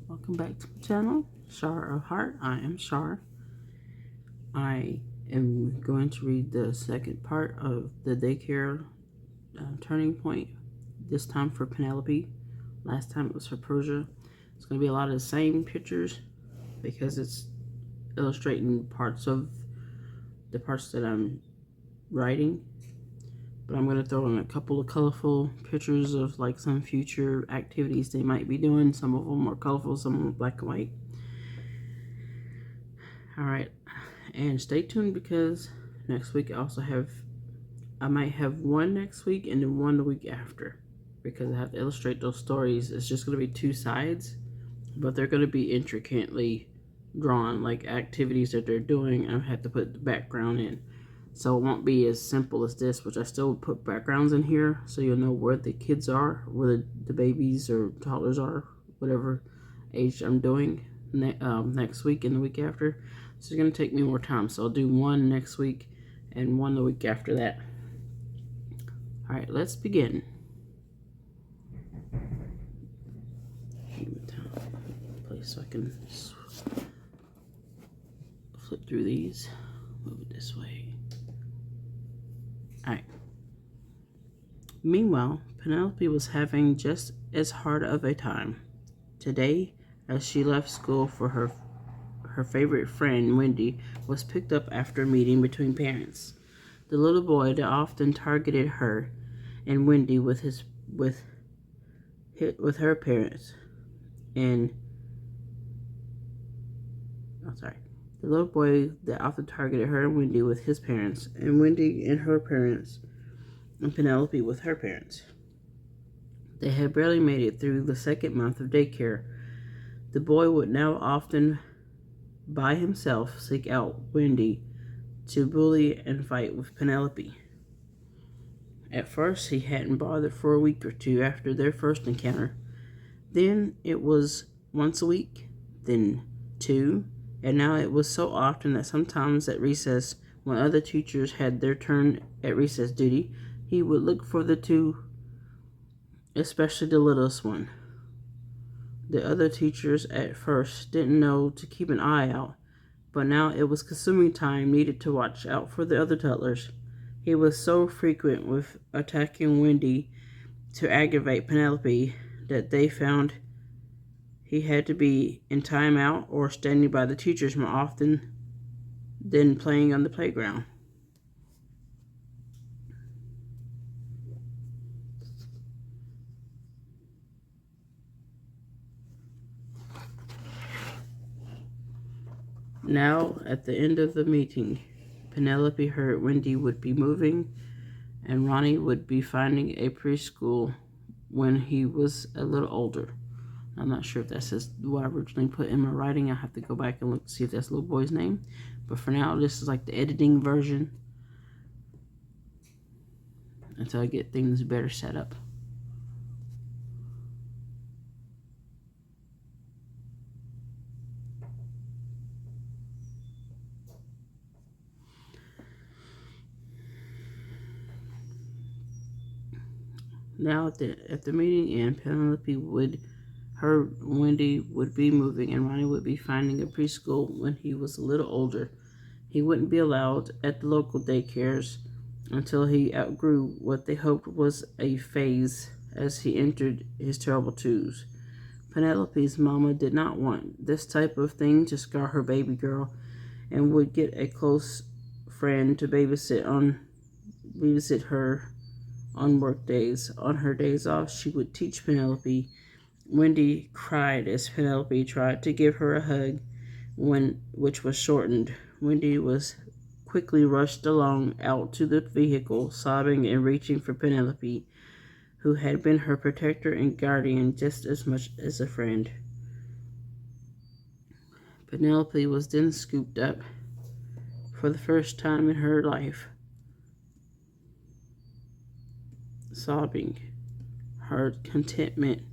Welcome back to the channel, Shar of Heart. I am Shar. I am going to read the second part of the daycare turning point, this time for Penelope. Last time it was for Persia. It's going to be a lot of the same pictures because it's illustrating parts of the parts that I'm writing. But I'm going to throw in a couple of colorful pictures of like some future activities they might be doing. Some of them are colorful, some of them are black and white. Alright, and stay tuned because next week I might have one next week and then one the week after. Because I have to illustrate those stories. It's just going to be two sides, but they're going to be intricately drawn, like activities that they're doing. I have to put the background in. So it won't be as simple as this, which I still put backgrounds in here so you'll know where the kids are, where the babies or toddlers are, whatever age I'm doing next week and the week after. So it's going to take me more time. So I'll do one next week and one the week after that. Alright, let's begin. Place so I can flip through these. Move it this way. Alright. Meanwhile, Penelope was having just as hard of a time. Today, as she left school for her favorite friend, Wendy, was picked up after a meeting between parents. The little boy that often targeted her and Wendy with her parents the little boy that often targeted her and Wendy with his parents, and Wendy and her parents, and Penelope with her parents. They had barely made it through the second month of daycare. The boy would now often, by himself, seek out Wendy to bully and fight with Penelope. At first, he hadn't bothered for a week or two after their first encounter. Then it was once a week, then two, and now it was so often that sometimes at recess, when other teachers had their turn at recess duty, he would look for the two, especially the littlest one. The other teachers at first didn't know to keep an eye out, but now it was consuming time needed to watch out for the other toddlers. He was so frequent with attacking Wendy to aggravate Penelope that they found he had to be in timeout or standing by the teachers more often than playing on the playground. Now, at the end of the meeting, Penelope heard Wendy would be moving and Ronnie would be finding a preschool when he was a little older. I'm not sure if that says what I originally put in my writing. I have to go back and look to see if that's the little boy's name. But for now, this is like the editing version until I get things better set up. Now at the meeting end, Penelope Wendy would be moving and Ronnie would be finding a preschool when he was a little older. He wouldn't be allowed at the local daycares until he outgrew what they hoped was a phase as he entered his terrible twos. Penelope's mama did not want this type of thing to scar her baby girl and would get a close friend to babysit her on work days. On her days off, she would teach Penelope. Wendy cried as Penelope tried to give her a hug, which was shortened. Wendy was quickly rushed along out to the vehicle, sobbing and reaching for Penelope, who had been her protector and guardian just as much as a friend. Penelope was then scooped up for the first time in her life, sobbing. Her contentment.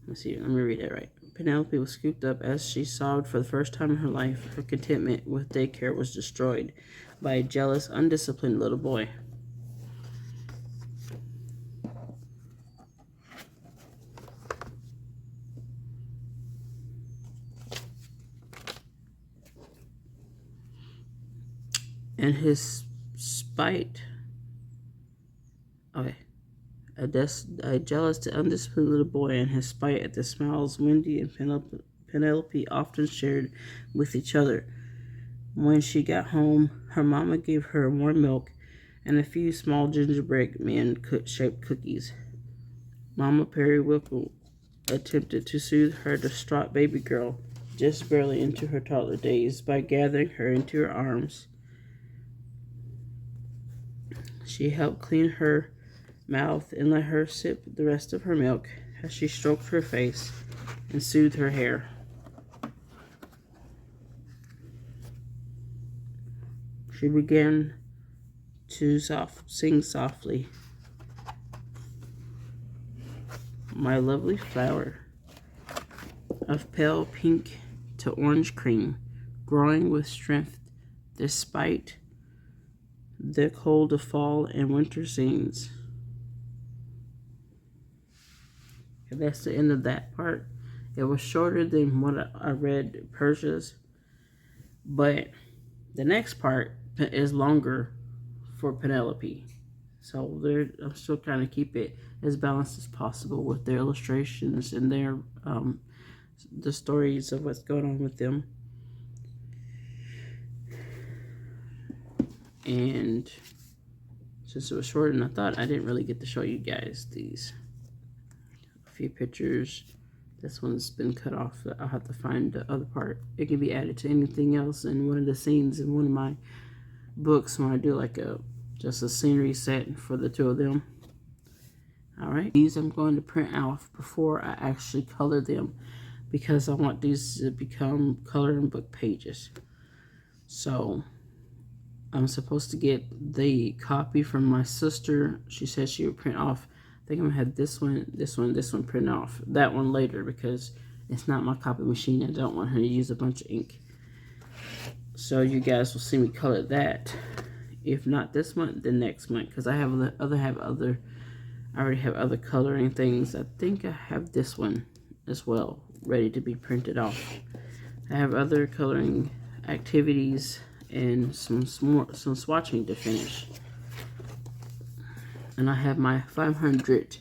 Let me read that right. Penelope was scooped up as she sobbed for the first time in her life. Her contentment with daycare was destroyed by a jealous, undisciplined little boy. and his spite. Okay. A jealous, undisciplined little boy, and his spite at the smiles Wendy and Penelope often shared with each other. When she got home, her mama gave her warm milk and a few small gingerbread men shaped cookies. Mama Perry Whipple attempted to soothe her distraught baby girl, just barely into her toddler days, by gathering her into her arms. She helped clean her mouth and let her sip the rest of her milk as she stroked her face and soothed her hair. She began to sing softly, "My lovely flower, of pale pink to orange cream, growing with strength despite the cold of fall and winter scenes." And that's the end of that part. It was shorter than what I read Persia's, but the next part is longer for Penelope. So I'm still trying to keep it as balanced as possible with their illustrations and their the stories of what's going on with them. And since it was shorter than I thought, I didn't really get to show you guys these. A few pictures. This one's been cut off. I'll have to find the other part. It can be added to anything else in one of the scenes in one of my books when I do like just a scenery set for the two of them. Alright, these I'm going to print off before I actually color them, because I want these to become coloring book pages. So I'm supposed to get the copy from my sister. She said she would print off. I think I'm gonna have this one print off. That one later, because it's not my copy machine. I don't want her to use a bunch of ink. So you guys will see me color that. If not this month, then next month, because I already have other coloring things. I think I have this one as well, ready to be printed off. I have other coloring activities and some swatching to finish. And I have my 500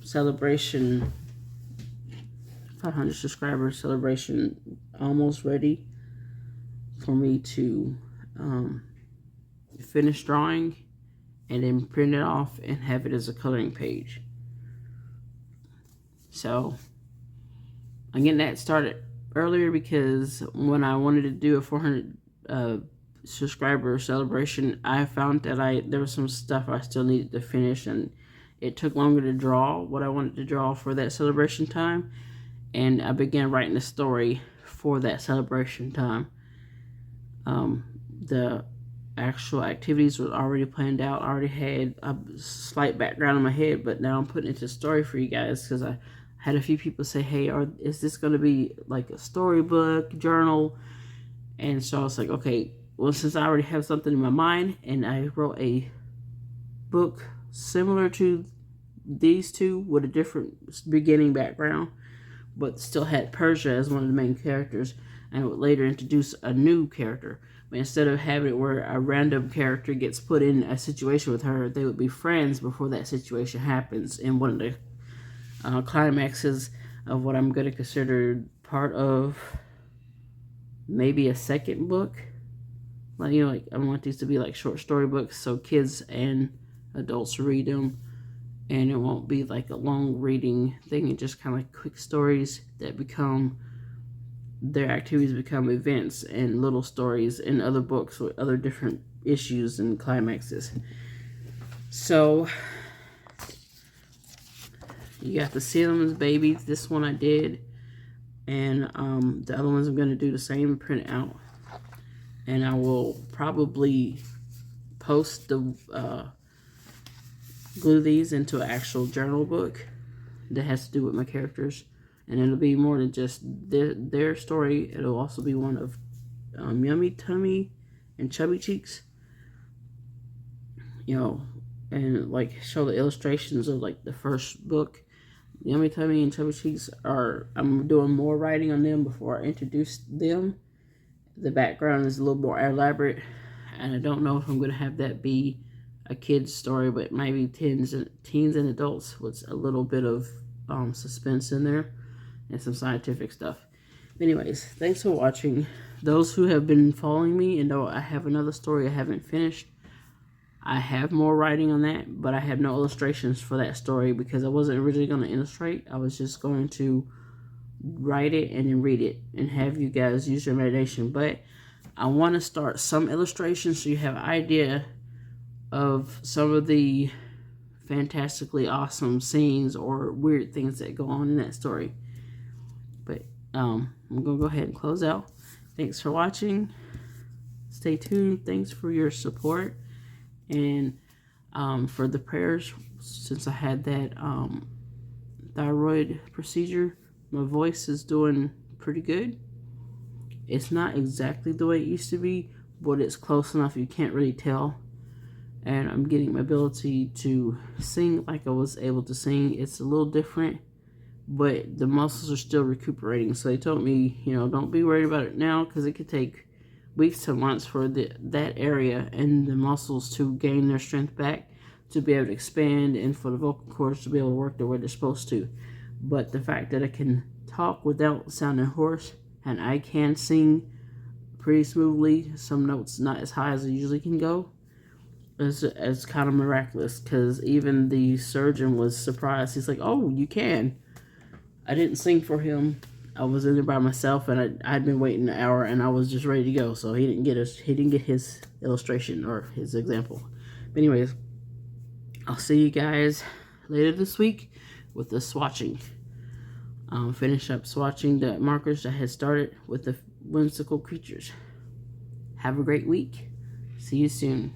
celebration, 500 subscriber celebration almost ready for me to finish drawing and then print it off and have it as a coloring page. So I'm getting that started earlier, because when I wanted to do a 400 subscriber celebration, I found that there was some stuff I still needed to finish, and it took longer to draw what I wanted to draw for that celebration time. And I began writing the story for that celebration time. The actual activities were already planned out. I already had a slight background in my head, but now I'm putting it into story for you guys, because I had a few people say, hey, is this going to be like a storybook, journal? And so I was like, okay, well, since I already have something in my mind, and I wrote a book similar to these two with a different beginning background, but still had Persia as one of the main characters, and would later introduce a new character. But instead of having it where a random character gets put in a situation with her, they would be friends before that situation happens. In one of the climaxes of what I'm going to consider part of maybe a second book. Like, like I want these to be like short story books, so kids and adults read them, and it won't be like a long reading thing, and just kind of like quick stories that become, their activities become events and little stories in other books with other different issues and climaxes. So you got the Salem's Babies. This one I did, and the other ones I'm going to do the same, print out, and I will probably post the glue these into an actual journal book that has to do with my characters, and it'll be more than just their story. It'll also be one of Yummy Tummy and Chubby Cheeks, and like show the illustrations of like the first book. Yummy Tummy and Chubby Cheeks I'm doing more writing on them before I introduce them, the background is a little more elaborate, and I don't know if I'm going to have that be a kid's story, but maybe teens and adults with a little bit of suspense in there and some scientific stuff. Anyways, thanks for watching. Those who have been following me and know I have another story I haven't finished. I have more writing on that, but I have no illustrations for that story because I wasn't originally going to illustrate. I was just going to write it and then read it and have you guys use your imagination. But I want to start some illustrations so you have an idea of some of the fantastically awesome scenes or weird things that go on in that story. But I'm gonna go ahead and close out. Thanks for watching. Stay tuned. Thanks for your support and for the prayers. Since I had that thyroid procedure, my voice is doing pretty good. It's not exactly the way it used to be, but it's close enough you can't really tell. And I'm getting my ability to sing like I was able to sing. It's a little different, but the muscles are still recuperating. So they told me, don't be worried about it now because it could take weeks to months for that area and the muscles to gain their strength back to be able to expand and for the vocal cords to be able to work the way they're supposed to. But the fact that I can talk without sounding hoarse and I can sing pretty smoothly, some notes not as high as I usually can go, is kind of miraculous, because even the surgeon was surprised. He's like, "Oh, you can." I didn't sing for him. I was in there by myself, and I'd been waiting an hour, and I was just ready to go. So he didn't get his illustration or his example. But anyways, I'll see you guys later this week with the swatching. Finish up swatching the markers I had started with the whimsical creatures. Have a great week. See you soon.